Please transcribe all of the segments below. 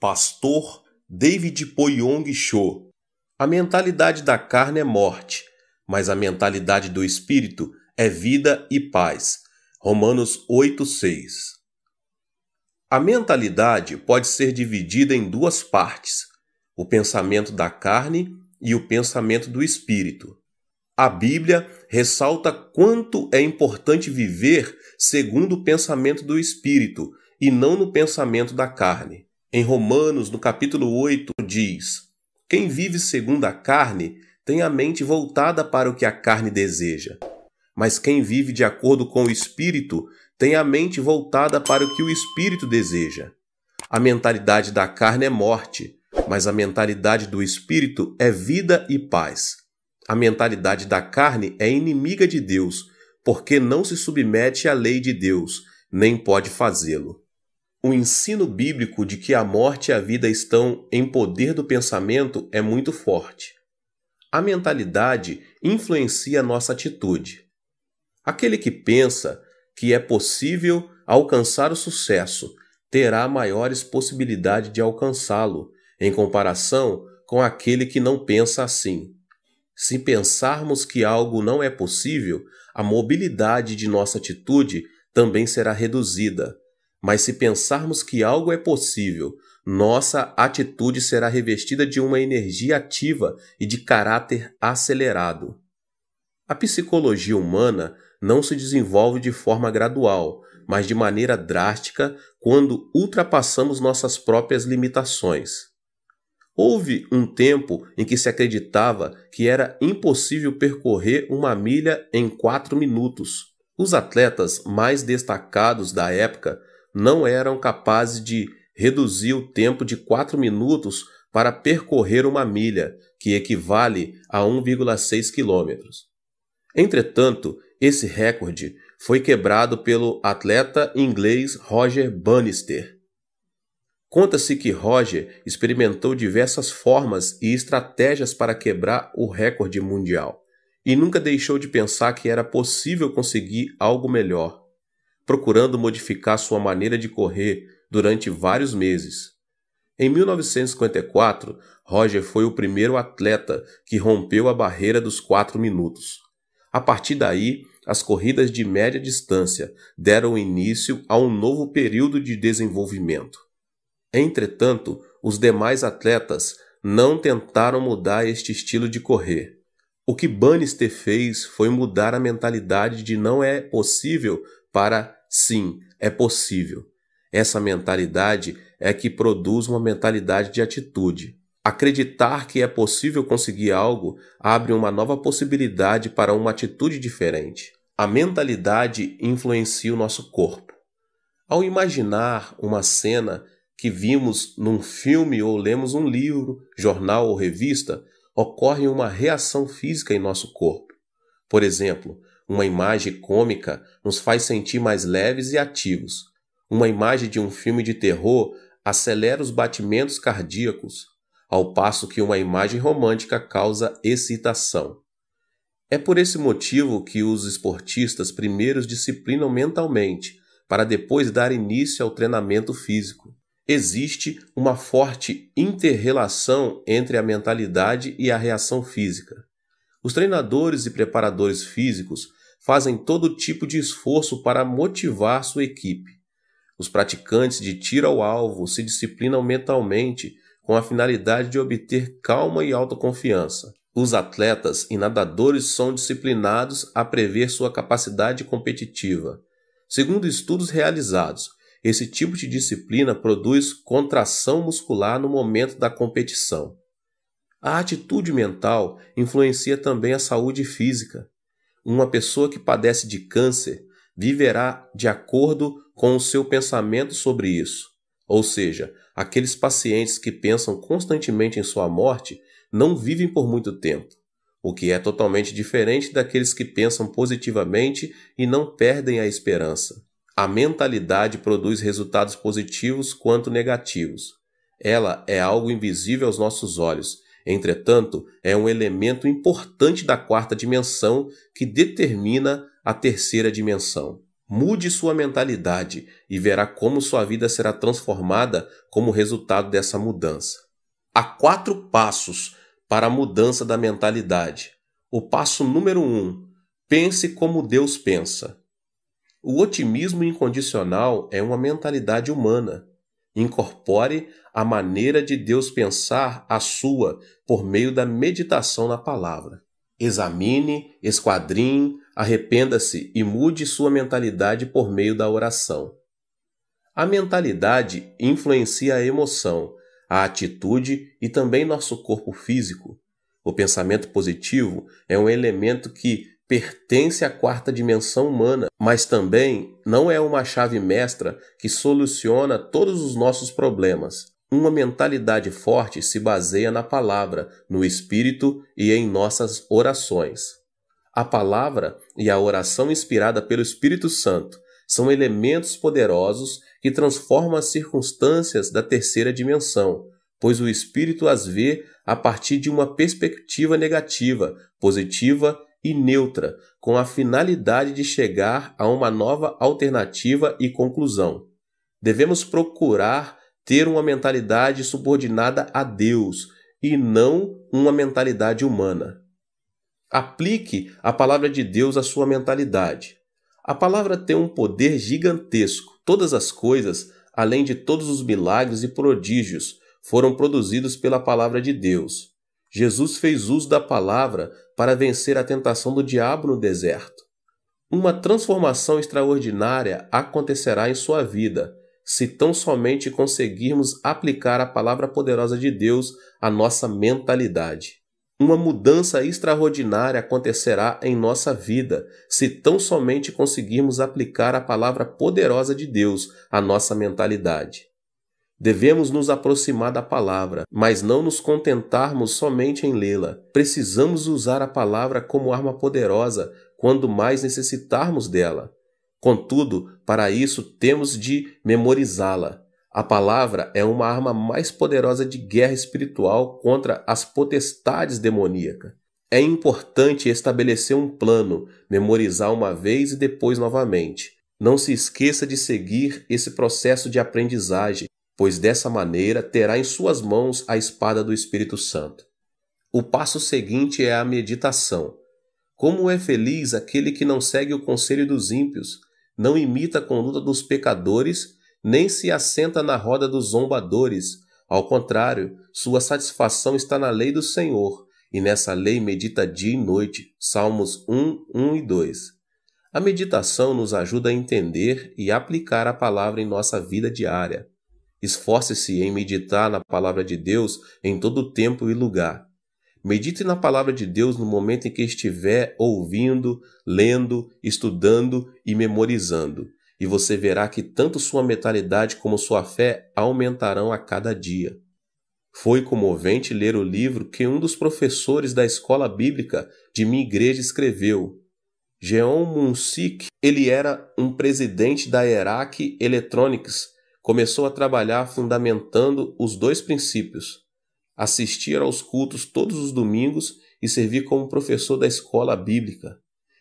Pastor David Poyong Cho. A mentalidade da carne é morte, mas a mentalidade do espírito é vida e paz. Romanos 8:6. A mentalidade pode ser dividida em duas partes: o pensamento da carne e o pensamento do espírito. A Bíblia ressalta quanto é importante viver segundo o pensamento do espírito e não no pensamento da carne. Em Romanos, no capítulo 8, diz: quem vive segundo a carne tem a mente voltada para o que a carne deseja. Mas quem vive de acordo com o Espírito tem a mente voltada para o que o Espírito deseja. A mentalidade da carne é morte, mas a mentalidade do Espírito é vida e paz. A mentalidade da carne é inimiga de Deus, porque não se submete à lei de Deus, nem pode fazê-lo. O ensino bíblico de que a morte e a vida estão em poder do pensamento é muito forte. A mentalidade influencia nossa atitude. Aquele que pensa que é possível alcançar o sucesso terá maiores possibilidades de alcançá-lo, em comparação com aquele que não pensa assim. Se pensarmos que algo não é possível, a mobilidade de nossa atitude também será reduzida. Mas se pensarmos que algo é possível, nossa atitude será revestida de uma energia ativa e de caráter acelerado. A psicologia humana não se desenvolve de forma gradual, mas de maneira drástica quando ultrapassamos nossas próprias limitações. Houve um tempo em que se acreditava que era impossível percorrer uma milha em 4 minutos. Os atletas mais destacados da época não eram capazes de reduzir o tempo de 4 minutos para percorrer uma milha, que equivale a 1,6 quilômetros. Entretanto, esse recorde foi quebrado pelo atleta inglês Roger Bannister. Conta-se que Roger experimentou diversas formas e estratégias para quebrar o recorde mundial e nunca deixou de pensar que era possível conseguir algo melhor, procurando modificar sua maneira de correr durante vários meses. Em 1954, Roger foi o primeiro atleta que rompeu a barreira dos 4 minutos. A partir daí, as corridas de média distância deram início a um novo período de desenvolvimento. Entretanto, os demais atletas não tentaram mudar este estilo de correr. O que Bannister fez foi mudar a mentalidade de não é possível para sim, é possível. Essa mentalidade é que produz uma mentalidade de atitude. Acreditar que é possível conseguir algo abre uma nova possibilidade para uma atitude diferente. A mentalidade influencia o nosso corpo. Ao imaginar uma cena que vimos num filme ou lemos um livro, jornal ou revista, ocorre uma reação física em nosso corpo. Por exemplo, uma imagem cômica nos faz sentir mais leves e ativos. Uma imagem de um filme de terror acelera os batimentos cardíacos, ao passo que uma imagem romântica causa excitação. É por esse motivo que os esportistas primeiro disciplinam mentalmente, para depois dar início ao treinamento físico. Existe uma forte inter-relação entre a mentalidade e a reação física. Os treinadores e preparadores físicos fazem todo tipo de esforço para motivar sua equipe. Os praticantes de tiro ao alvo se disciplinam mentalmente com a finalidade de obter calma e autoconfiança. Os atletas e nadadores são disciplinados a prever sua capacidade competitiva. Segundo estudos realizados, esse tipo de disciplina produz contração muscular no momento da competição. A atitude mental influencia também a saúde física. Uma pessoa que padece de câncer viverá de acordo com o seu pensamento sobre isso. Ou seja, aqueles pacientes que pensam constantemente em sua morte não vivem por muito tempo, o que é totalmente diferente daqueles que pensam positivamente e não perdem a esperança. A mentalidade produz resultados positivos quanto negativos. Ela é algo invisível aos nossos olhos. Entretanto, é um elemento importante da 4ª dimensão que determina a 3ª dimensão. Mude sua mentalidade e verá como sua vida será transformada como resultado dessa mudança. Há 4 passos para a mudança da mentalidade. O passo número 1: pense como Deus pensa. O otimismo incondicional é uma mentalidade humana. Incorpore a maneira de Deus pensar a sua por meio da meditação na palavra. Examine, esquadrinhe, arrependa-se e mude sua mentalidade por meio da oração. A mentalidade influencia a emoção, a atitude e também nosso corpo físico. O pensamento positivo é um elemento que pertence à 4ª dimensão humana, mas também não é uma chave mestra que soluciona todos os nossos problemas. Uma mentalidade forte se baseia na palavra, no espírito e em nossas orações. A palavra e a oração inspirada pelo Espírito Santo são elementos poderosos que transformam as circunstâncias da 3ª dimensão, pois o Espírito as vê a partir de uma perspectiva negativa, positiva e neutra, com a finalidade de chegar a uma nova alternativa e conclusão. Devemos procurar ter uma mentalidade subordinada a Deus e não uma mentalidade humana. Aplique a palavra de Deus à sua mentalidade. A palavra tem um poder gigantesco. Todas as coisas, além de todos os milagres e prodígios, foram produzidos pela palavra de Deus. Jesus fez uso da palavra para vencer a tentação do diabo no deserto. Uma transformação extraordinária acontecerá em sua vida, se tão somente conseguirmos aplicar a palavra poderosa de Deus à nossa mentalidade. Uma mudança extraordinária acontecerá em nossa vida, se tão somente conseguirmos aplicar a palavra poderosa de Deus à nossa mentalidade. Devemos nos aproximar da palavra, mas não nos contentarmos somente em lê-la. Precisamos usar a palavra como arma poderosa quando mais necessitarmos dela. Contudo, para isso temos de memorizá-la. A palavra é uma arma mais poderosa de guerra espiritual contra as potestades demoníacas. É importante estabelecer um plano, memorizar uma vez e depois novamente. Não se esqueça de seguir esse processo de aprendizagem, pois dessa maneira terá em suas mãos a espada do Espírito Santo. O passo seguinte é a meditação. Como é feliz aquele que não segue o conselho dos ímpios, não imita a conduta dos pecadores, nem se assenta na roda dos zombadores. Ao contrário, sua satisfação está na lei do Senhor, e nessa lei medita dia e noite. Salmos 1, 1 e 2. A meditação nos ajuda a entender e aplicar a palavra em nossa vida diária. Esforce-se em meditar na palavra de Deus em todo tempo e lugar. Medite na palavra de Deus no momento em que estiver ouvindo, lendo, estudando e memorizando, e você verá que tanto sua mentalidade como sua fé aumentarão a cada dia. Foi comovente ler o livro que um dos professores da escola bíblica de minha igreja escreveu. Jeon Mun-sik, ele era um presidente da Erac Electronics. Começou a trabalhar fundamentando os 2 princípios: assistir aos cultos todos os domingos e servir como professor da escola bíblica.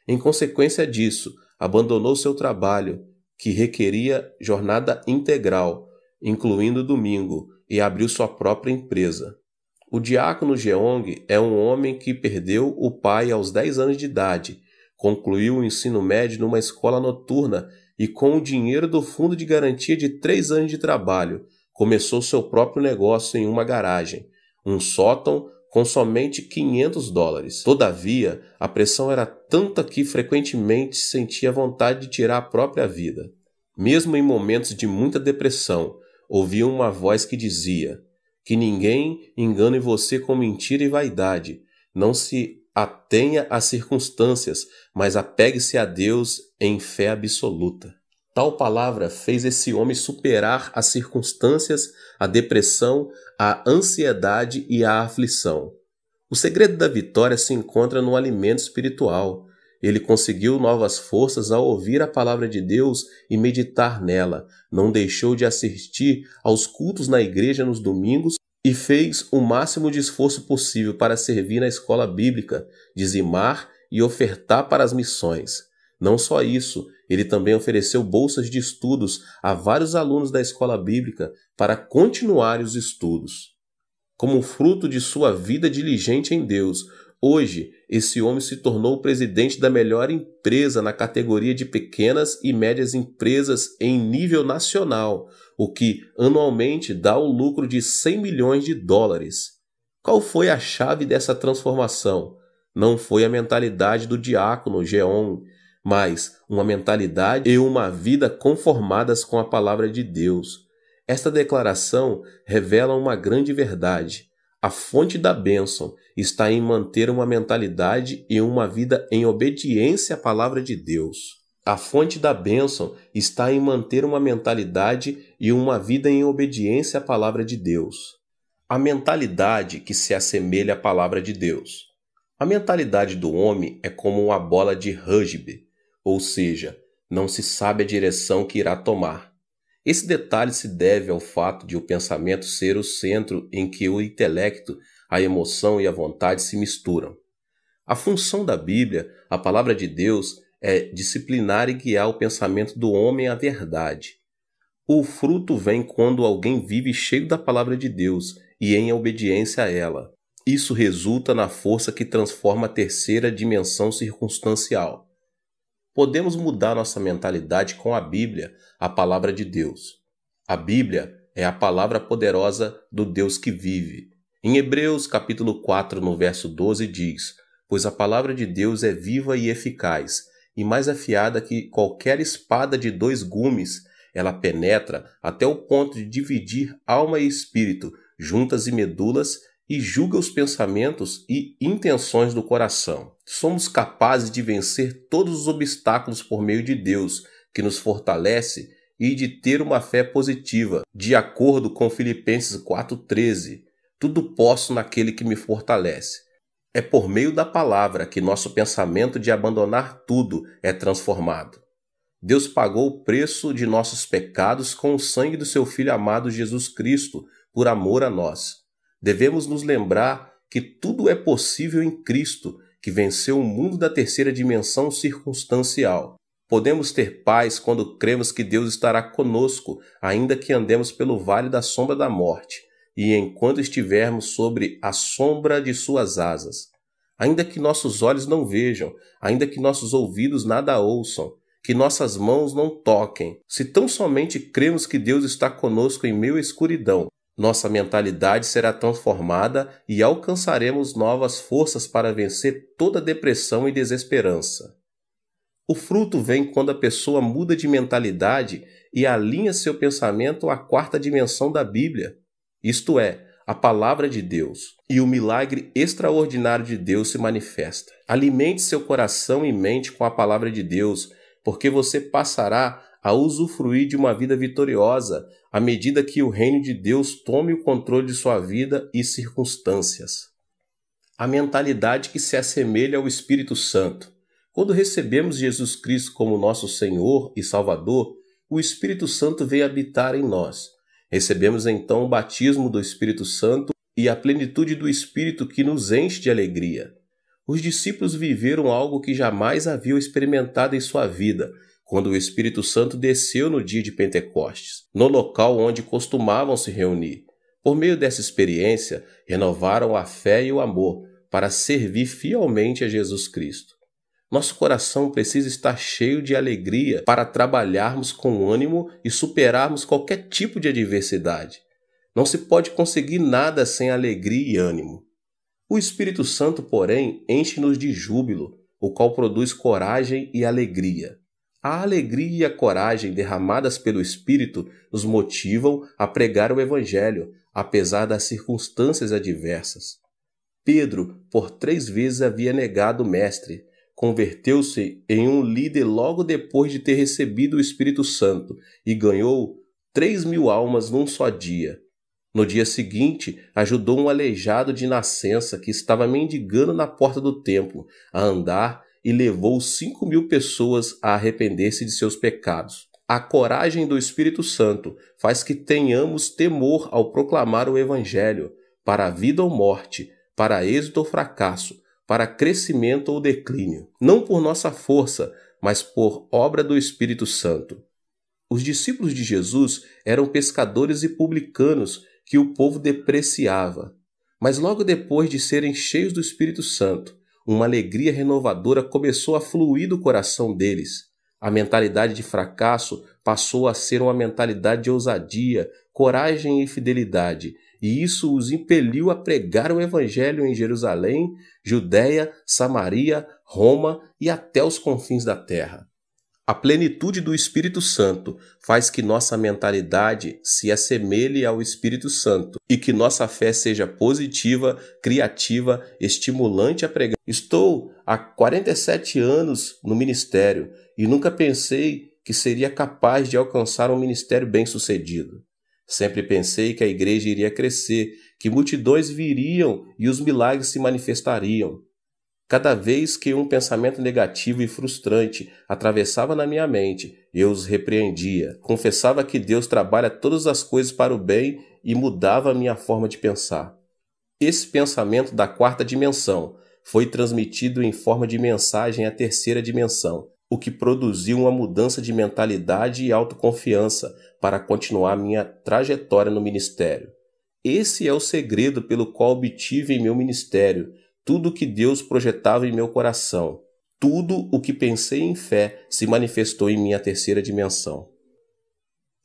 Em consequência disso, abandonou seu trabalho, que requeria jornada integral, incluindo domingo, e abriu sua própria empresa. O diácono Jeong é um homem que perdeu o pai aos 10 anos de idade, concluiu o ensino médio numa escola noturna e, com o dinheiro do fundo de garantia de 3 anos de trabalho, começou seu próprio negócio em uma garagem, um sótão com somente $500. Todavia, a pressão era tanta que frequentemente sentia vontade de tirar a própria vida. Mesmo em momentos de muita depressão, ouvia uma voz que dizia: que ninguém engane você com mentira e vaidade. Não se atenha às circunstâncias, mas apegue-se a Deus em fé absoluta. Tal palavra fez esse homem superar as circunstâncias, a depressão, a ansiedade e a aflição. O segredo da vitória se encontra no alimento espiritual. Ele conseguiu novas forças ao ouvir a palavra de Deus e meditar nela. Não deixou de assistir aos cultos na igreja nos domingos e fez o máximo de esforço possível para servir na escola bíblica, dizimar e ofertar para as missões. Não só isso, Ele também ofereceu bolsas de estudos a vários alunos da escola bíblica para continuarem os estudos. Como fruto de sua vida diligente em Deus, hoje esse homem se tornou o presidente da melhor empresa na categoria de pequenas e médias empresas em nível nacional, o que anualmente dá um lucro de 100 milhões de dólares. Qual foi a chave dessa transformação? Não foi a mentalidade do diácono Geon, mas uma mentalidade e uma vida conformadas com a palavra de Deus. Esta declaração revela uma grande verdade. A fonte da bênção está em manter uma mentalidade e uma vida em obediência à palavra de Deus. A fonte da bênção está em manter uma mentalidade e uma vida em obediência à palavra de Deus. A mentalidade que se assemelha à palavra de Deus. A mentalidade do homem é como uma bola de rugby, ou seja, não se sabe a direção que irá tomar. Esse detalhe se deve ao fato de o pensamento ser o centro em que o intelecto, a emoção e a vontade se misturam. A função da Bíblia, a palavra de Deus, é disciplinar e guiar o pensamento do homem à verdade. O fruto vem quando alguém vive cheio da palavra de Deus e em obediência a ela. Isso resulta na força que transforma a terceira dimensão circunstancial. Podemos mudar nossa mentalidade com a Bíblia, a palavra de Deus. A Bíblia é a palavra poderosa do Deus que vive. Em Hebreus capítulo 4, no verso 12 diz: "Pois a palavra de Deus é viva e eficaz, e mais afiada que qualquer espada de 2 gumes. Ela penetra até o ponto de dividir alma e espírito, juntas e medulas, e julga os pensamentos e intenções do coração." Somos capazes de vencer todos os obstáculos por meio de Deus, que nos fortalece, e de ter uma fé positiva, de acordo com Filipenses 4,13. Tudo posso naquele que me fortalece. É por meio da palavra que nosso pensamento de abandonar tudo é transformado. Deus pagou o preço de nossos pecados com o sangue do seu Filho amado Jesus Cristo, por amor a nós. Devemos nos lembrar que tudo é possível em Cristo, que venceu o mundo da terceira dimensão circunstancial. Podemos ter paz quando cremos que Deus estará conosco, ainda que andemos pelo vale da sombra da morte, e enquanto estivermos sobre a sombra de suas asas. Ainda que nossos olhos não vejam, ainda que nossos ouvidos nada ouçam, que nossas mãos não toquem, se tão somente cremos que Deus está conosco em meio à escuridão, nossa mentalidade será transformada e alcançaremos novas forças para vencer toda depressão e desesperança. O fruto vem quando a pessoa muda de mentalidade e alinha seu pensamento à quarta dimensão da Bíblia, isto é, a palavra de Deus, e o milagre extraordinário de Deus se manifesta. Alimente seu coração e mente com a palavra de Deus, porque você passará a usufruir de uma vida vitoriosa à medida que o reino de Deus tome o controle de sua vida e circunstâncias. A mentalidade que se assemelha ao Espírito Santo. Quando recebemos Jesus Cristo como nosso Senhor e Salvador, o Espírito Santo vem habitar em nós. Recebemos então o batismo do Espírito Santo e a plenitude do Espírito que nos enche de alegria. Os discípulos viveram algo que jamais haviam experimentado em sua vida, quando o Espírito Santo desceu no dia de Pentecostes, no local onde costumavam se reunir. Por meio dessa experiência, renovaram a fé e o amor para servir fielmente a Jesus Cristo. Nosso coração precisa estar cheio de alegria para trabalharmos com ânimo e superarmos qualquer tipo de adversidade. Não se pode conseguir nada sem alegria e ânimo. O Espírito Santo, porém, enche-nos de júbilo, o qual produz coragem e alegria. A alegria e a coragem derramadas pelo Espírito nos motivam a pregar o Evangelho, apesar das circunstâncias adversas. Pedro, por 3 vezes, havia negado o Mestre. Converteu-se em um líder logo depois de ter recebido o Espírito Santo e ganhou 3.000 almas num só dia. No dia seguinte, ajudou um aleijado de nascença que estava mendigando na porta do templo a andar e levou 5.000 pessoas a arrepender-se de seus pecados. A coragem do Espírito Santo faz que tenhamos temor ao proclamar o Evangelho, para a vida ou morte, para êxito ou fracasso, para crescimento ou declínio. Não por nossa força, mas por obra do Espírito Santo. Os discípulos de Jesus eram pescadores e publicanos que o povo depreciava. Mas logo depois de serem cheios do Espírito Santo, uma alegria renovadora começou a fluir do coração deles. A mentalidade de fracasso passou a ser uma mentalidade de ousadia, coragem e fidelidade, e isso os impeliu a pregar o Evangelho em Jerusalém, Judéia, Samaria, Roma e até os confins da terra. A plenitude do Espírito Santo faz que nossa mentalidade se assemelhe ao Espírito Santo e que nossa fé seja positiva, criativa, estimulante a pregar. Estou há 47 anos no ministério e nunca pensei que seria capaz de alcançar um ministério bem-sucedido. Sempre pensei que a igreja iria crescer, que multidões viriam e os milagres se manifestariam. Cada vez que um pensamento negativo e frustrante atravessava na minha mente, eu os repreendia. Confessava que Deus trabalha todas as coisas para o bem e mudava a minha forma de pensar. Esse pensamento da quarta dimensão foi transmitido em forma de mensagem à terceira dimensão, o que produziu uma mudança de mentalidade e autoconfiança para continuar minha trajetória no ministério. Esse é o segredo pelo qual obtive em meu ministério tudo o que Deus projetava em meu coração. Tudo o que pensei em fé se manifestou em minha terceira dimensão.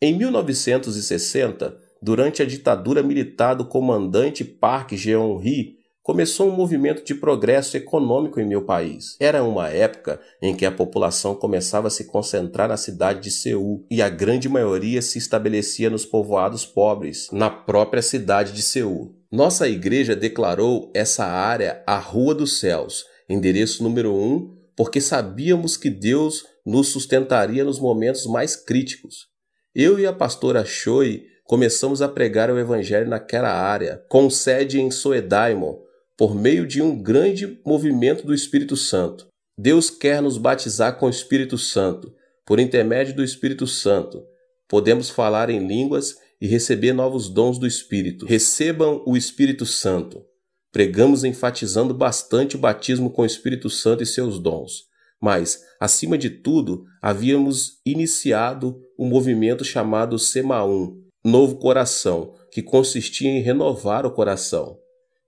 Em 1960, durante a ditadura militar do comandante Park Geun-hye, começou um movimento de progresso econômico em meu país. Era uma época em que a população começava a se concentrar na cidade de Seul e a grande maioria se estabelecia nos povoados pobres, na própria cidade de Seul. Nossa igreja declarou essa área a Rua dos Céus, endereço número 1, porque sabíamos que Deus nos sustentaria nos momentos mais críticos. Eu e a pastora Choi começamos a pregar o evangelho naquela área, com sede em Soedaimon, por meio de um grande movimento do Espírito Santo. Deus quer nos batizar com o Espírito Santo. Por intermédio do Espírito Santo, podemos falar em línguas e receber novos dons do Espírito. Recebam o Espírito Santo. Pregamos enfatizando bastante o batismo com o Espírito Santo e seus dons. Mas, acima de tudo, havíamos iniciado um movimento chamado Semaum, Novo Coração, que consistia em renovar o coração.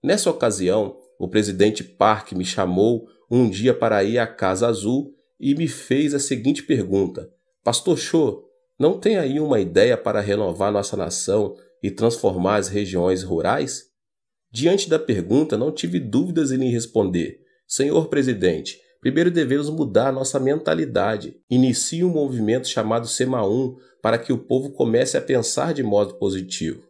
Nessa ocasião, o presidente Park me chamou um dia para ir à Casa Azul e me fez a seguinte pergunta: Pastor Cho, não tem aí uma ideia para renovar nossa nação e transformar as regiões rurais? Diante da pergunta, não tive dúvidas em lhe responder: Senhor presidente, primeiro devemos mudar nossa mentalidade. Inicie um movimento chamado Semaum para que o povo comece a pensar de modo positivo.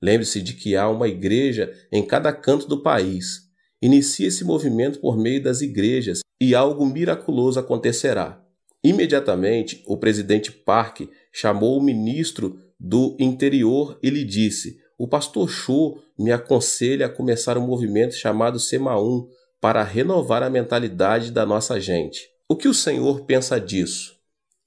Lembre-se de que há uma igreja em cada canto do país. Inicie esse movimento por meio das igrejas e algo miraculoso acontecerá. Imediatamente, o presidente Park chamou o ministro do Interior e lhe disse: o pastor Cho me aconselha a começar um movimento chamado Semaum para renovar a mentalidade da nossa gente. O que o senhor pensa disso?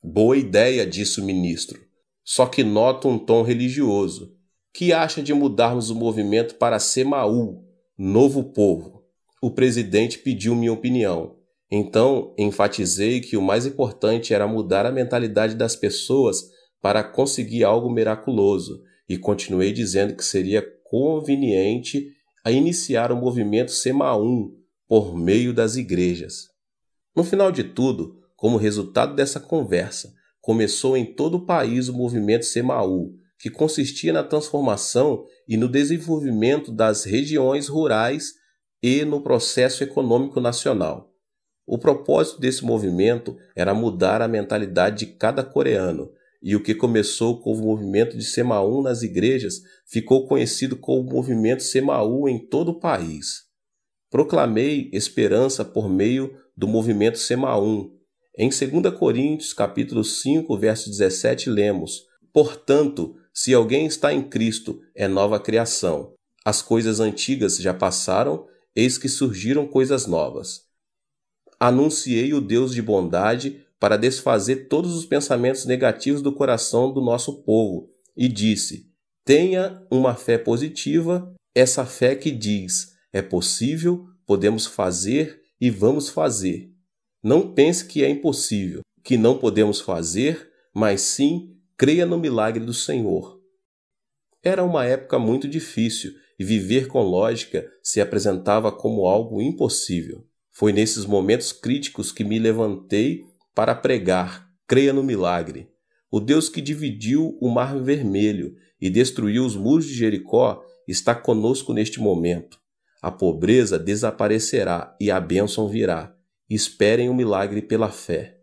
Boa ideia, disse o ministro. Só que noto um tom religioso. Que acha de mudarmos o movimento para Semaú, Novo Povo? O presidente pediu minha opinião. Então, enfatizei que o mais importante era mudar a mentalidade das pessoas para conseguir algo miraculoso, e continuei dizendo que seria conveniente a iniciar o movimento Semaum por meio das igrejas. No final de tudo, como resultado dessa conversa, começou em todo o país o movimento Semaú, que consistia na transformação e no desenvolvimento das regiões rurais e no processo econômico nacional. O propósito desse movimento era mudar a mentalidade de cada coreano, e o que começou com o movimento de Semaum nas igrejas ficou conhecido como movimento Semaú em todo o país. Proclamei esperança por meio do movimento Semaum. Em 2 Coríntios, capítulo 5, verso 17, lemos: Portanto, se alguém está em Cristo, é nova criação. As coisas antigas já passaram, eis que surgiram coisas novas. Anunciei o Deus de bondade para desfazer todos os pensamentos negativos do coração do nosso povo e disse: tenha uma fé positiva, essa fé que diz: é possível, podemos fazer e vamos fazer. Não pense que é impossível, que não podemos fazer, mas sim creia no milagre do Senhor. Era uma época muito difícil e viver com lógica se apresentava como algo impossível. Foi nesses momentos críticos que me levantei para pregar: creia no milagre. O Deus que dividiu o Mar Vermelho e destruiu os muros de Jericó está conosco neste momento. A pobreza desaparecerá e a bênção virá. Esperem o milagre pela fé.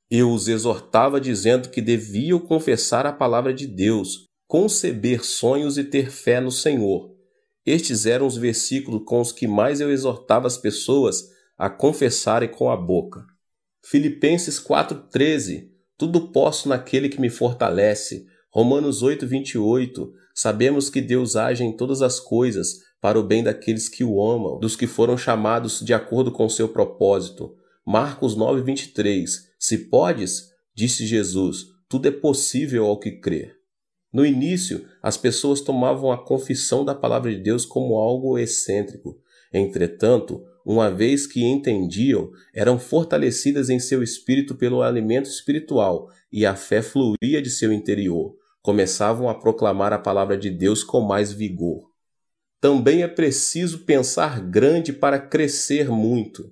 Eu os exortava dizendo que deviam confessar a palavra de Deus, conceber sonhos e ter fé no Senhor. Estes eram os versículos com os que mais eu exortava as pessoas a confessarem com a boca. Filipenses 4,13. Tudo posso naquele que me fortalece. Romanos 8,28. Sabemos que Deus age em todas as coisas para o bem daqueles que o amam, dos que foram chamados de acordo com o seu propósito. Marcos 9,23. Se podes, disse Jesus, tudo é possível ao que crer. No início, as pessoas tomavam a confissão da palavra de Deus como algo excêntrico. Entretanto, uma vez que entendiam, eram fortalecidas em seu espírito pelo alimento espiritual e a fé fluía de seu interior. Começavam a proclamar a palavra de Deus com mais vigor. Também é preciso pensar grande para crescer muito.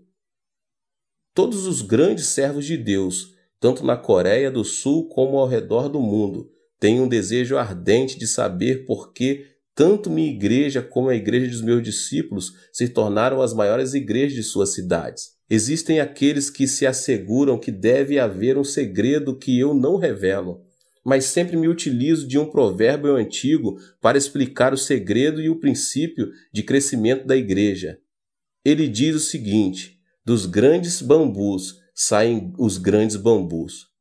Todos os grandes servos de Deus, tanto na Coreia do Sul como ao redor do mundo, têm um desejo ardente de saber por que tanto minha igreja como a igreja dos meus discípulos se tornaram as maiores igrejas de suas cidades. Existem aqueles que se asseguram que deve haver um segredo que eu não revelo, mas sempre me utilizo de um provérbio antigo para explicar o segredo e o princípio de crescimento da igreja. Ele diz o seguinte: dos grandes bambus saem os grandes bambus.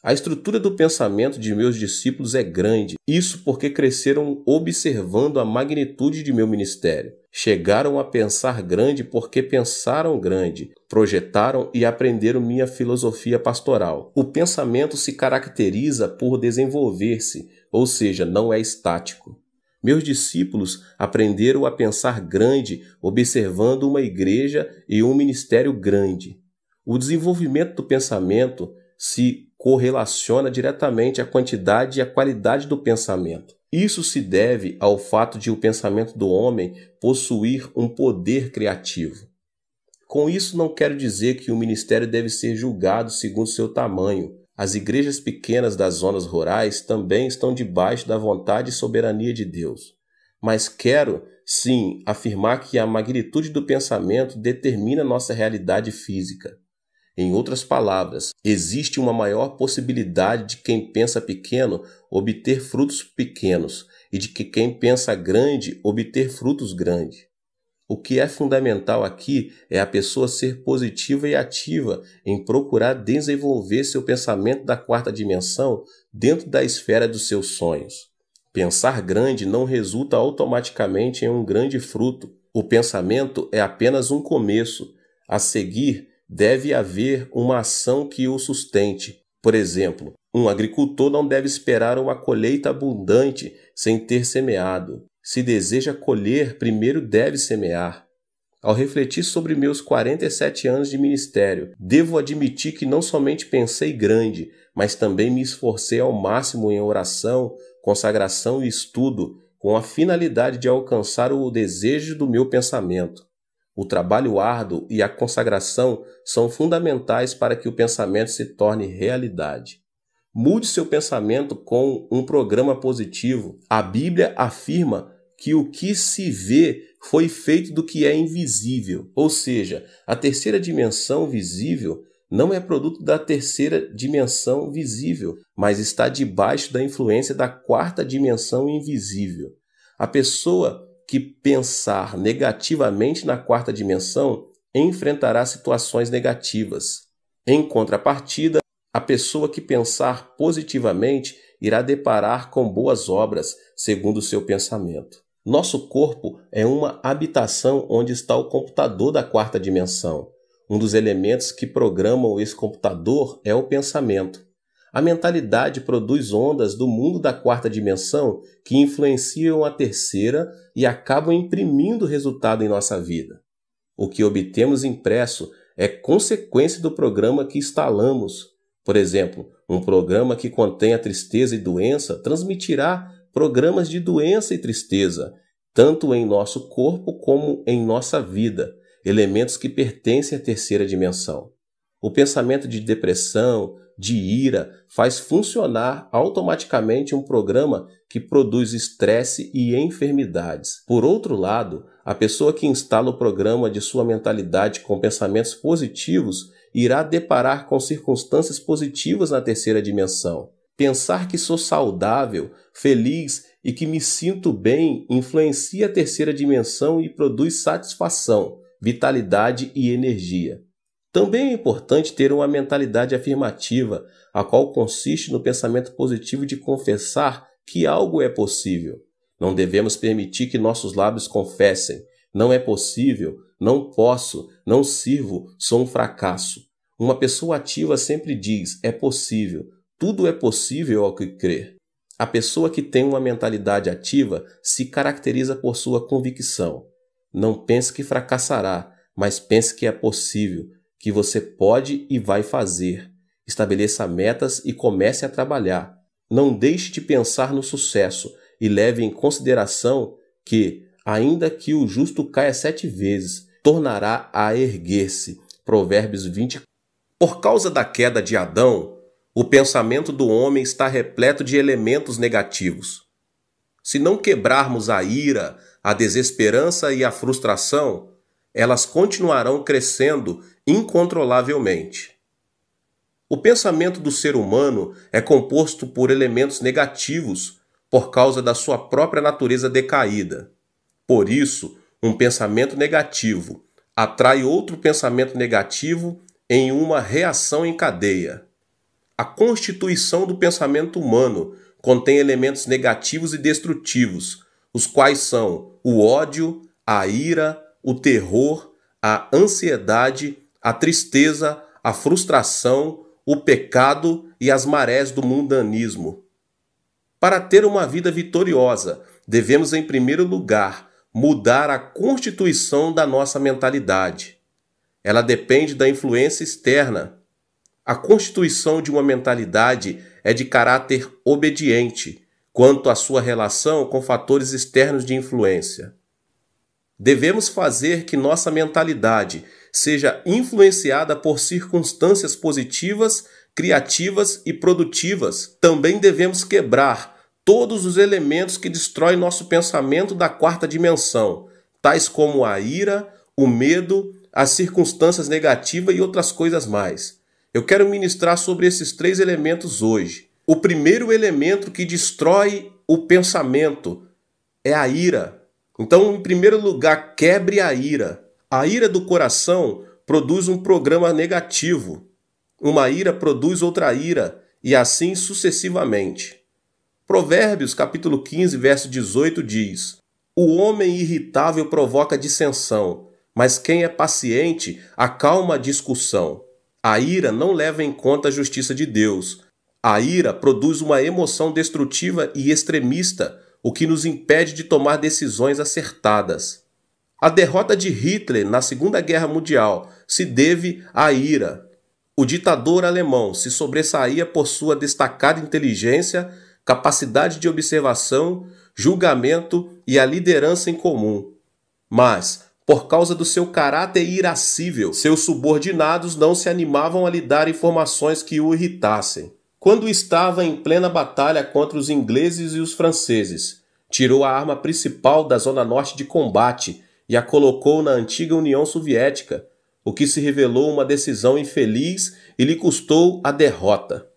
A estrutura do pensamento de meus discípulos é grande, isso porque cresceram observando a magnitude de meu ministério. Chegaram a pensar grande porque pensaram grande, projetaram e aprenderam minha filosofia pastoral. O pensamento se caracteriza por desenvolver-se, ou seja, não é estático. Meus discípulos aprenderam a pensar grande observando uma igreja e um ministério grande. O desenvolvimento do pensamento se correlaciona diretamente à quantidade e à qualidade do pensamento. Isso se deve ao fato de o pensamento do homem possuir um poder criativo. Com isso, não quero dizer que o ministério deve ser julgado segundo seu tamanho. As igrejas pequenas das zonas rurais também estão debaixo da vontade e soberania de Deus. Mas quero, sim, afirmar que a magnitude do pensamento determina nossa realidade física. Em outras palavras, existe uma maior possibilidade de quem pensa pequeno obter frutos pequenos e de que quem pensa grande obter frutos grandes. O que é fundamental aqui é a pessoa ser positiva e ativa em procurar desenvolver seu pensamento da quarta dimensão dentro da esfera dos seus sonhos. Pensar grande não resulta automaticamente em um grande fruto. O pensamento é apenas um começo. A seguir, deve haver uma ação que o sustente. Por exemplo, um agricultor não deve esperar uma colheita abundante sem ter semeado. Se deseja colher, primeiro deve semear. Ao refletir sobre meus 47 anos de ministério, devo admitir que não somente pensei grande, mas também me esforcei ao máximo em oração, consagração e estudo, com a finalidade de alcançar o desejo do meu pensamento. O trabalho árduo e a consagração são fundamentais para que o pensamento se torne realidade. Mude seu pensamento com um programa positivo. A Bíblia afirma que o que se vê foi feito do que é invisível, ou seja, a terceira dimensão visível não é produto da terceira dimensão visível, mas está debaixo da influência da quarta dimensão invisível. A pessoa que pensar negativamente na quarta dimensão enfrentará situações negativas. Em contrapartida, a pessoa que pensar positivamente irá deparar com boas obras, segundo o seu pensamento. Nosso corpo é uma habitação onde está o computador da quarta dimensão. Um dos elementos que programam esse computador é o pensamento. A mentalidade produz ondas do mundo da quarta dimensão que influenciam a terceira e acabam imprimindo resultado em nossa vida. O que obtemos impresso é consequência do programa que instalamos. Por exemplo, um programa que contém a tristeza e doença transmitirá programas de doença e tristeza, tanto em nosso corpo como em nossa vida, elementos que pertencem à terceira dimensão. O pensamento de depressão, de ira, faz funcionar automaticamente um programa que produz estresse e enfermidades. Por outro lado, a pessoa que instala o programa de sua mentalidade com pensamentos positivos irá deparar com circunstâncias positivas na terceira dimensão. Pensar que sou saudável, feliz e que me sinto bem influencia a terceira dimensão e produz satisfação, vitalidade e energia. Também é importante ter uma mentalidade afirmativa, a qual consiste no pensamento positivo de confessar que algo é possível. Não devemos permitir que nossos lábios confessem: não é possível, não posso, não sirvo, sou um fracasso. Uma pessoa ativa sempre diz: é possível, tudo é possível ao que crer. A pessoa que tem uma mentalidade ativa se caracteriza por sua convicção. Não pense que fracassará, mas pense que é possível, que você pode e vai fazer. Estabeleça metas e comece a trabalhar. Não deixe de pensar no sucesso e leve em consideração que, ainda que o justo caia 7 vezes, tornará a erguer-se. Provérbios 20. Por causa da queda de Adão, o pensamento do homem está repleto de elementos negativos. Se não quebrarmos a ira, a desesperança e a frustração, elas continuarão crescendo incontrolavelmente. O pensamento do ser humano é composto por elementos negativos por causa da sua própria natureza decaída. Por isso, um pensamento negativo atrai outro pensamento negativo em uma reação em cadeia. A constituição do pensamento humano contém elementos negativos e destrutivos, os quais são o ódio, a ira, o terror, a ansiedade, a tristeza, a frustração, o pecado e as marés do mundanismo. Para ter uma vida vitoriosa, devemos, em primeiro lugar, mudar a constituição da nossa mentalidade. Ela depende da influência externa. A constituição de uma mentalidade é de caráter obediente quanto à sua relação com fatores externos de influência. Devemos fazer que nossa mentalidade seja influenciada por circunstâncias positivas, criativas e produtivas. Também devemos quebrar todos os elementos que destroem nosso pensamento da quarta dimensão, tais como a ira, o medo, as circunstâncias negativas e outras coisas mais. Eu quero ministrar sobre esses 3 elementos hoje. O primeiro elemento que destrói o pensamento é a ira. Então, em primeiro lugar, quebre a ira. A ira do coração produz um programa negativo. Uma ira produz outra ira, e assim sucessivamente. Provérbios, capítulo 15, verso 18 diz: o homem irritável provoca dissensão, mas quem é paciente acalma a discussão. A ira não leva em conta a justiça de Deus. A ira produz uma emoção destrutiva e extremista, o que nos impede de tomar decisões acertadas. A derrota de Hitler na Segunda Guerra Mundial se deve à ira. O ditador alemão se sobressaía por sua destacada inteligência, capacidade de observação, julgamento e a liderança em comum. Mas, por causa do seu caráter irascível, seus subordinados não se animavam a lhe dar informações que o irritassem. Quando estava em plena batalha contra os ingleses e os franceses, tirou a arma principal da zona norte de combate e a colocou na antiga União Soviética, o que se revelou uma decisão infeliz e lhe custou a derrota.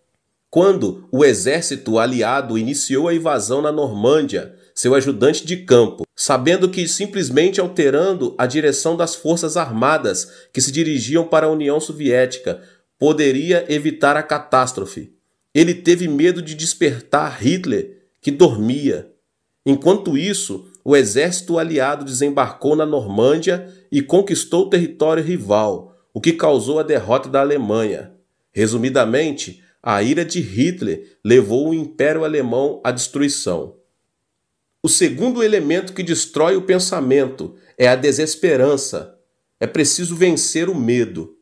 Quando o exército aliado iniciou a invasão na Normândia, seu ajudante de campo, sabendo que simplesmente alterando a direção das forças armadas que se dirigiam para a União Soviética poderia evitar a catástrofe, ele teve medo de despertar Hitler, que dormia. Enquanto isso, o exército aliado desembarcou na Normândia e conquistou o território rival, o que causou a derrota da Alemanha. Resumidamente, a ira de Hitler levou o Império Alemão à destruição. O segundo elemento que destrói o pensamento é a desesperança. É preciso vencer o medo.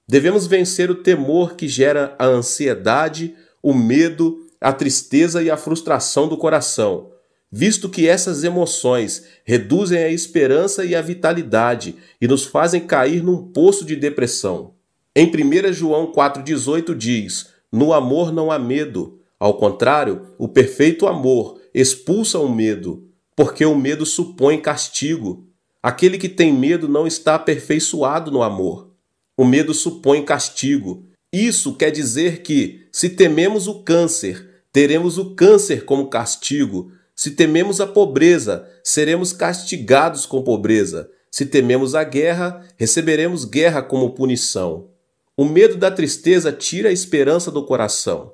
Devemos vencer o temor que gera a ansiedade, o medo, a tristeza e a frustração do coração, visto que essas emoções reduzem a esperança e a vitalidade e nos fazem cair num poço de depressão. Em 1 João 4,18 diz: "No amor não há medo. Ao contrário, o perfeito amor expulsa o medo, porque o medo supõe castigo. Aquele que tem medo não está aperfeiçoado no amor. O medo supõe castigo. Isso quer dizer que, se tememos o câncer, teremos o câncer como castigo. Se tememos a pobreza, seremos castigados com pobreza. Se tememos a guerra, receberemos guerra como punição." O medo da tristeza tira a esperança do coração.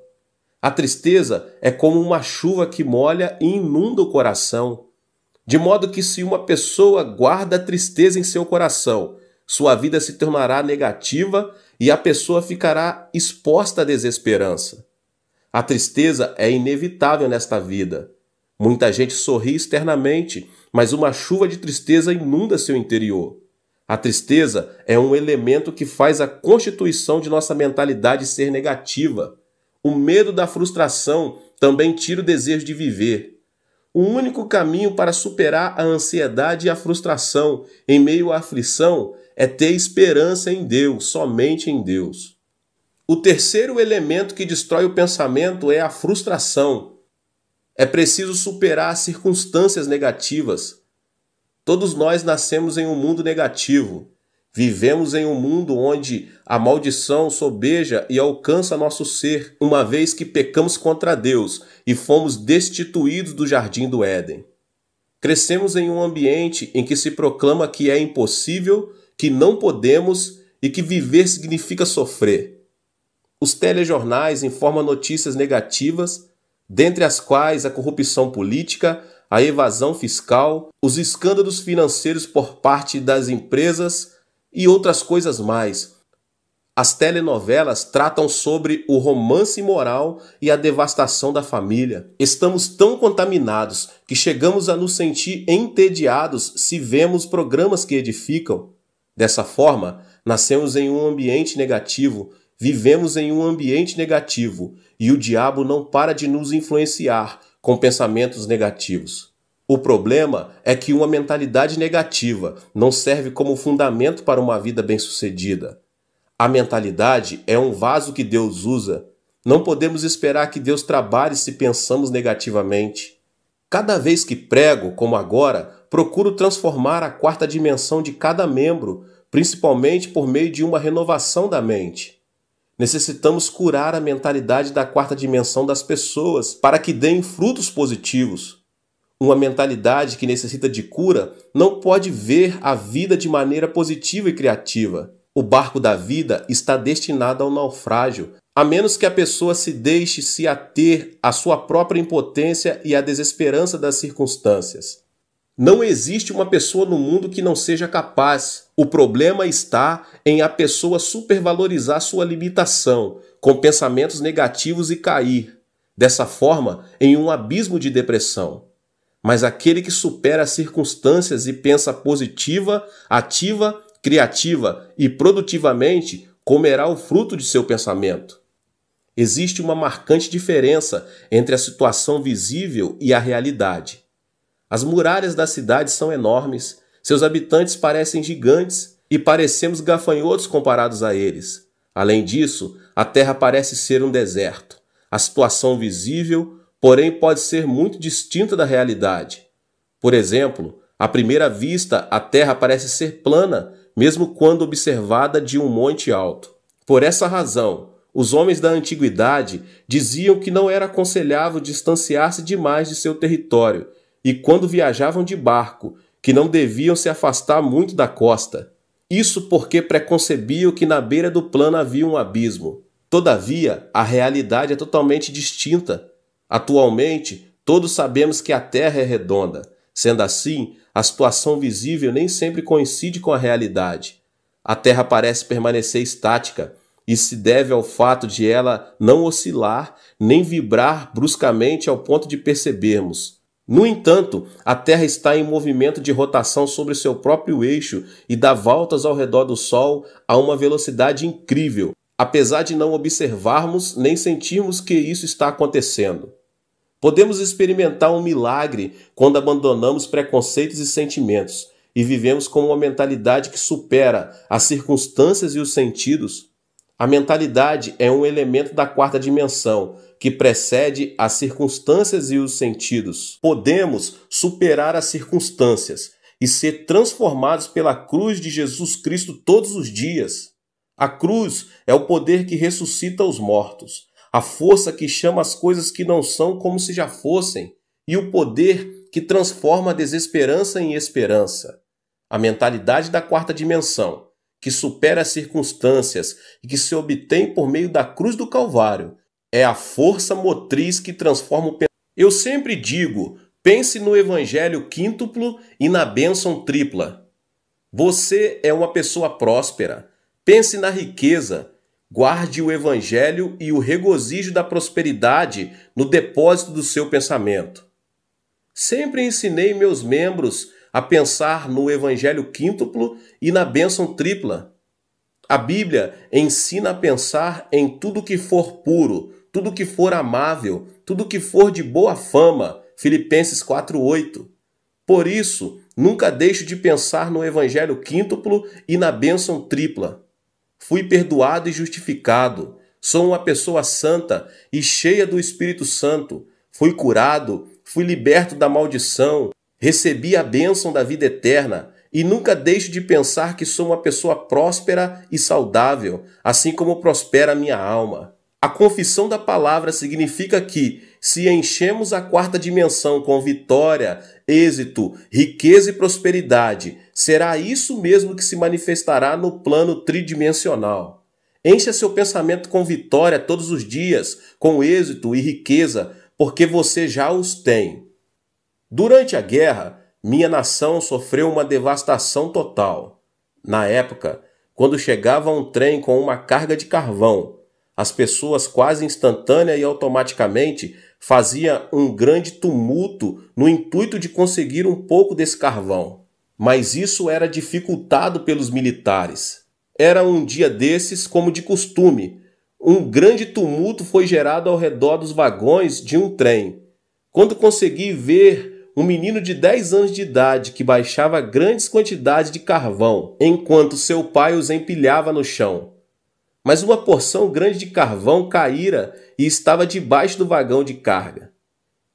A tristeza é como uma chuva que molha e inunda o coração. De modo que, se uma pessoa guarda a tristeza em seu coração, sua vida se tornará negativa e a pessoa ficará exposta à desesperança. A tristeza é inevitável nesta vida. Muita gente sorri externamente, mas uma chuva de tristeza inunda seu interior. A tristeza é um elemento que faz a constituição de nossa mentalidade ser negativa. O medo da frustração também tira o desejo de viver. O único caminho para superar a ansiedade e a frustração em meio à aflição é ter esperança em Deus, somente em Deus. O terceiro elemento que destrói o pensamento é a frustração. É preciso superar as circunstâncias negativas. Todos nós nascemos em um mundo negativo. Vivemos em um mundo onde a maldição sobeja e alcança nosso ser, uma vez que pecamos contra Deus e fomos destituídos do jardim do Éden. Crescemos em um ambiente em que se proclama que é impossível, que não podemos e que viver significa sofrer. Os telejornais informam notícias negativas, dentre as quais a corrupção política, a evasão fiscal, os escândalos financeiros por parte das empresas e outras coisas mais. As telenovelas tratam sobre o romance imoral e a devastação da família. Estamos tão contaminados que chegamos a nos sentir entediados se vemos programas que edificam. Dessa forma, nascemos em um ambiente negativo, vivemos em um ambiente negativo e o diabo não para de nos influenciar com pensamentos negativos. O problema é que uma mentalidade negativa não serve como fundamento para uma vida bem-sucedida. A mentalidade é um vaso que Deus usa. Não podemos esperar que Deus trabalhe se pensamos negativamente. Cada vez que prego, como agora, procuro transformar a quarta dimensão de cada membro, principalmente por meio de uma renovação da mente. Necessitamos curar a mentalidade da quarta dimensão das pessoas para que deem frutos positivos. Uma mentalidade que necessita de cura não pode ver a vida de maneira positiva e criativa. O barco da vida está destinado ao naufrágio, a menos que a pessoa se deixe se ater à sua própria impotência e à desesperança das circunstâncias. Não existe uma pessoa no mundo que não seja capaz. O problema está em a pessoa supervalorizar sua limitação, com pensamentos negativos e cair, dessa forma, em um abismo de depressão. Mas aquele que supera as circunstâncias e pensa positiva, ativa, criativa e produtivamente, comerá o fruto de seu pensamento. Existe uma marcante diferença entre a situação visível e a realidade. As muralhas da cidade são enormes, seus habitantes parecem gigantes e parecemos gafanhotos comparados a eles. Além disso, a terra parece ser um deserto. A situação visível, porém, pode ser muito distinta da realidade. Por exemplo, à primeira vista, a terra parece ser plana, mesmo quando observada de um monte alto. Por essa razão, os homens da antiguidade diziam que não era aconselhável distanciar-se demais de seu território, e quando viajavam de barco, que não deviam se afastar muito da costa. Isso porque preconcebiam que na beira do plano havia um abismo. Todavia, a realidade é totalmente distinta. Atualmente, todos sabemos que a Terra é redonda. Sendo assim, a situação visível nem sempre coincide com a realidade. A Terra parece permanecer estática. Isso se deve ao fato de ela não oscilar nem vibrar bruscamente ao ponto de percebermos. No entanto, a Terra está em movimento de rotação sobre seu próprio eixo e dá voltas ao redor do Sol a uma velocidade incrível, apesar de não observarmos nem sentirmos que isso está acontecendo. Podemos experimentar um milagre quando abandonamos preconceitos e sentimentos e vivemos com uma mentalidade que supera as circunstâncias e os sentidos. A mentalidade é um elemento da quarta dimensão que precede as circunstâncias e os sentidos. Podemos superar as circunstâncias e ser transformados pela cruz de Jesus Cristo todos os dias. A cruz é o poder que ressuscita os mortos, a força que chama as coisas que não são como se já fossem, e o poder que transforma a desesperança em esperança. A mentalidade da quarta dimensão, que supera as circunstâncias e que se obtém por meio da cruz do Calvário, é a força motriz que transforma o pensamento. Eu sempre digo, pense no evangelho quíntuplo e na bênção tripla. Você é uma pessoa próspera. Pense na riqueza. Guarde o evangelho e o regozijo da prosperidade no depósito do seu pensamento. Sempre ensinei meus membros a pensar no evangelho quíntuplo e na bênção tripla. A Bíblia ensina a pensar em tudo que for puro, tudo que for amável, tudo que for de boa fama. Filipenses 4:8. Por isso, nunca deixo de pensar no evangelho quíntuplo e na bênção tripla. Fui perdoado e justificado. Sou uma pessoa santa e cheia do Espírito Santo. Fui curado, fui liberto da maldição, recebi a bênção da vida eterna e nunca deixo de pensar que sou uma pessoa próspera e saudável, assim como prospera a minha alma. A confissão da palavra significa que, se enchemos a quarta dimensão com vitória, êxito, riqueza e prosperidade, será isso mesmo que se manifestará no plano tridimensional. Encha seu pensamento com vitória todos os dias, com êxito e riqueza, porque você já os tem. Durante a guerra, minha nação sofreu uma devastação total. Na época, quando chegava um trem com uma carga de carvão, as pessoas quase instantânea e automaticamente faziam um grande tumulto no intuito de conseguir um pouco desse carvão. Mas isso era dificultado pelos militares. Era um dia desses, como de costume. Um grande tumulto foi gerado ao redor dos vagões de um trem. Quando consegui ver um menino de 10 anos de idade que baixava grandes quantidades de carvão, enquanto seu pai os empilhava no chão. Mas uma porção grande de carvão caíra e estava debaixo do vagão de carga.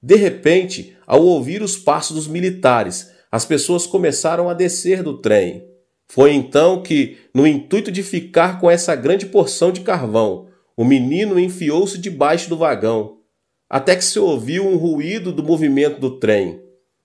De repente, ao ouvir os passos dos militares, as pessoas começaram a descer do trem. Foi então que, no intuito de ficar com essa grande porção de carvão, o menino enfiou-se debaixo do vagão, até que se ouviu um ruído do movimento do trem.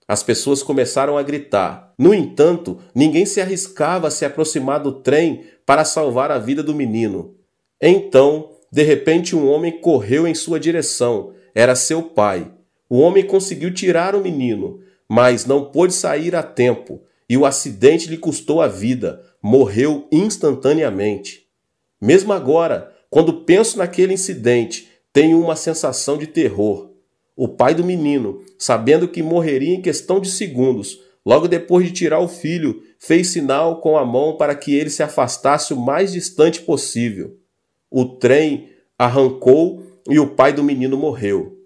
As pessoas começaram a gritar. No entanto, ninguém se arriscava a se aproximar do trem para salvar a vida do menino. Então, de repente, um homem correu em sua direção. Era seu pai. O homem conseguiu tirar o menino, mas não pôde sair a tempo, e o acidente lhe custou a vida. Morreu instantaneamente. Mesmo agora, quando penso naquele incidente, tenho uma sensação de terror. O pai do menino, sabendo que morreria em questão de segundos, logo depois de tirar o filho, fez sinal com a mão para que ele se afastasse o mais distante possível. O trem arrancou e o pai do menino morreu.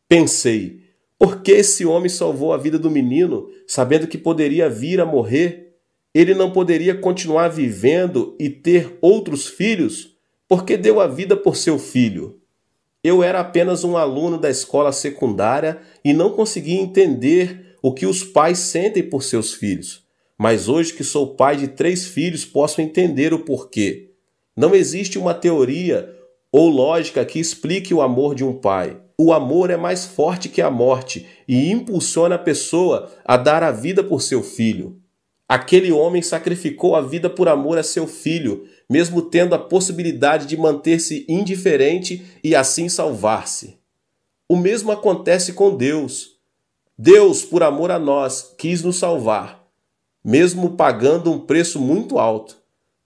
Pensei, por que esse homem salvou a vida do menino, sabendo que poderia vir a morrer? Ele não poderia continuar vivendo e ter outros filhos? Porque deu a vida por seu filho. Eu era apenas um aluno da escola secundária e não conseguia entender o que os pais sentem por seus filhos. Mas hoje que sou pai de 3 filhos, posso entender o porquê. Não existe uma teoria ou lógica que explique o amor de um pai. O amor é mais forte que a morte e impulsiona a pessoa a dar a vida por seu filho. Aquele homem sacrificou a vida por amor a seu filho, mesmo tendo a possibilidade de manter-se indiferente e assim salvar-se. O mesmo acontece com Deus. Deus, por amor a nós, quis nos salvar, mesmo pagando um preço muito alto.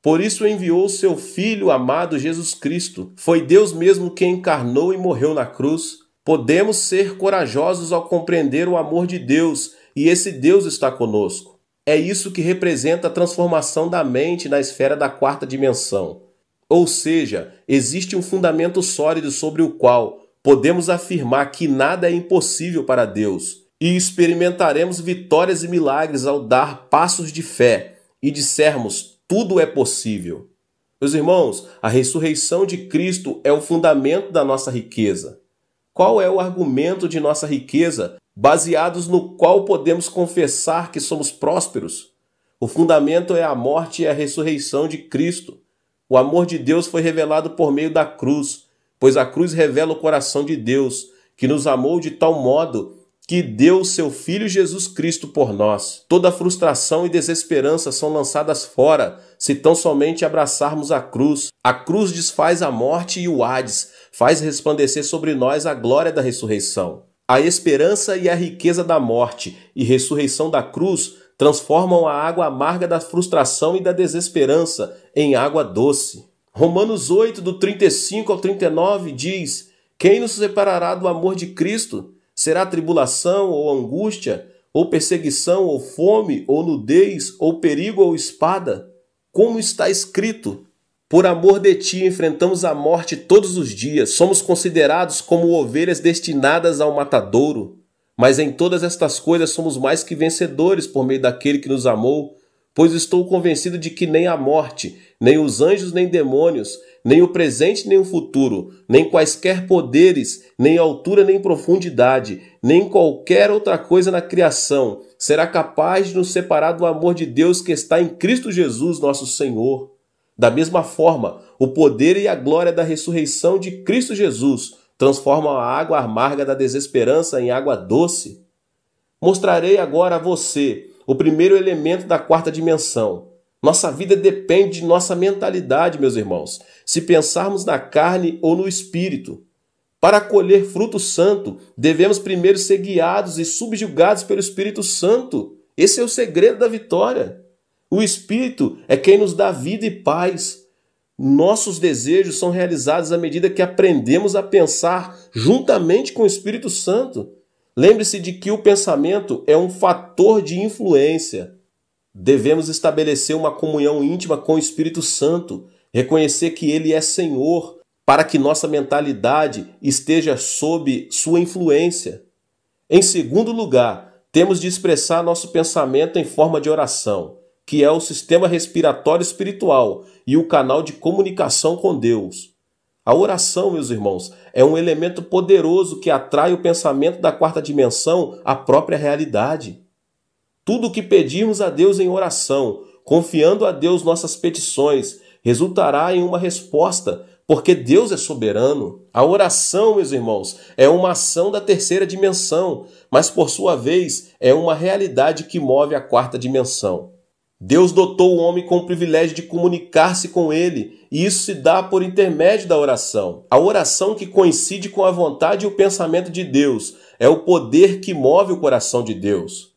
Por isso enviou seu Filho amado Jesus Cristo. Foi Deus mesmo quem encarnou e morreu na cruz. Podemos ser corajosos ao compreender o amor de Deus, e esse Deus está conosco. É isso que representa a transformação da mente na esfera da quarta dimensão. Ou seja, existe um fundamento sólido sobre o qual podemos afirmar que nada é impossível para Deus, e experimentaremos vitórias e milagres ao dar passos de fé e dissermos: tudo é possível. Meus irmãos, a ressurreição de Cristo é o fundamento da nossa riqueza. Qual é o argumento de nossa riqueza, baseados no qual podemos confessar que somos prósperos? O fundamento é a morte e a ressurreição de Cristo. O amor de Deus foi revelado por meio da cruz, pois a cruz revela o coração de Deus, que nos amou de tal modo que deu o seu Filho Jesus Cristo por nós. Toda frustração e desesperança são lançadas fora, se tão somente abraçarmos a cruz. A cruz desfaz a morte e o Hades, faz resplandecer sobre nós a glória da ressurreição. A esperança e a riqueza da morte e ressurreição da cruz transformam a água amarga da frustração e da desesperança em água doce. Romanos 8, do 35 ao 39 diz: quem nos separará do amor de Cristo? Será tribulação ou angústia, ou perseguição, ou fome, ou nudez, ou perigo, ou espada? Como está escrito: por amor de ti enfrentamos a morte todos os dias, somos considerados como ovelhas destinadas ao matadouro. Mas em todas estas coisas somos mais que vencedores por meio daquele que nos amou, pois estou convencido de que nem a morte, nem os anjos, nem demônios, nem o presente, nem o futuro, nem quaisquer poderes, nem altura, nem profundidade, nem qualquer outra coisa na criação será capaz de nos separar do amor de Deus que está em Cristo Jesus, nosso Senhor. Da mesma forma, o poder e a glória da ressurreição de Cristo Jesus transformam a água amarga da desesperança em água doce. Mostrarei agora a você o primeiro elemento da quarta dimensão. Nossa vida depende de nossa mentalidade, meus irmãos, se pensarmos na carne ou no espírito. Para colher fruto santo, devemos primeiro ser guiados e subjugados pelo Espírito Santo. Esse é o segredo da vitória. O Espírito é quem nos dá vida e paz. Nossos desejos são realizados à medida que aprendemos a pensar juntamente com o Espírito Santo. Lembre-se de que o pensamento é um fator de influência. Devemos estabelecer uma comunhão íntima com o Espírito Santo, reconhecer que Ele é Senhor, para que nossa mentalidade esteja sob sua influência. Em segundo lugar, temos de expressar nosso pensamento em forma de oração, que é o sistema respiratório espiritual e o canal de comunicação com Deus. A oração, meus irmãos, é um elemento poderoso que atrai o pensamento da quarta dimensão à própria realidade. Tudo o que pedirmos a Deus em oração, confiando a Deus nossas petições, resultará em uma resposta, porque Deus é soberano. A oração, meus irmãos, é uma ação da terceira dimensão, mas por sua vez é uma realidade que move a quarta dimensão. Deus dotou o homem com o privilégio de comunicar-se com ele, e isso se dá por intermédio da oração. A oração que coincide com a vontade e o pensamento de Deus é o poder que move o coração de Deus.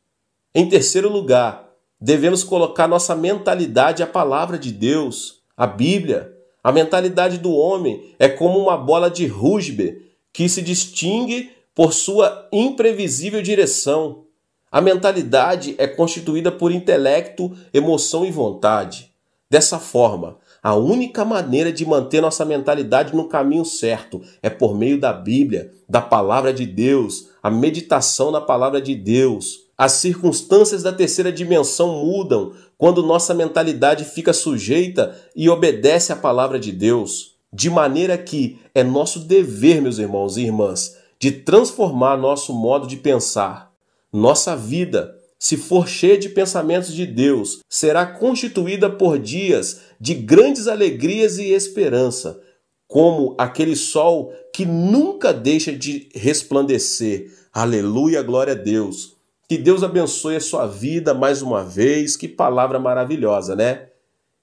Em terceiro lugar, devemos colocar nossa mentalidade à palavra de Deus, a Bíblia. A mentalidade do homem é como uma bola de rugby que se distingue por sua imprevisível direção. A mentalidade é constituída por intelecto, emoção e vontade. Dessa forma, a única maneira de manter nossa mentalidade no caminho certo é por meio da Bíblia, da Palavra de Deus, a meditação na Palavra de Deus. As circunstâncias da terceira dimensão mudam quando nossa mentalidade fica sujeita e obedece à Palavra de Deus. De maneira que é nosso dever, meus irmãos e irmãs, de transformar nosso modo de pensar. Nossa vida, se for cheia de pensamentos de Deus, será constituída por dias de grandes alegrias e esperança, como aquele sol que nunca deixa de resplandecer. Aleluia, glória a Deus. Que Deus abençoe a sua vida mais uma vez. Que palavra maravilhosa, né?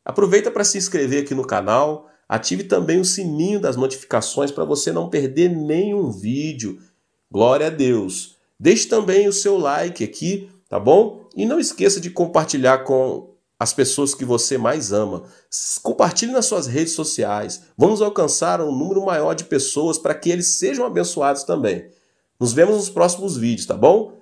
Aproveita para se inscrever aqui no canal, ative também o sininho das notificações para você não perder nenhum vídeo. Glória a Deus. Deixe também o seu like aqui, tá bom? E não esqueça de compartilhar com as pessoas que você mais ama. Compartilhe nas suas redes sociais. Vamos alcançar um número maior de pessoas para que eles sejam abençoados também. Nos vemos nos próximos vídeos, tá bom?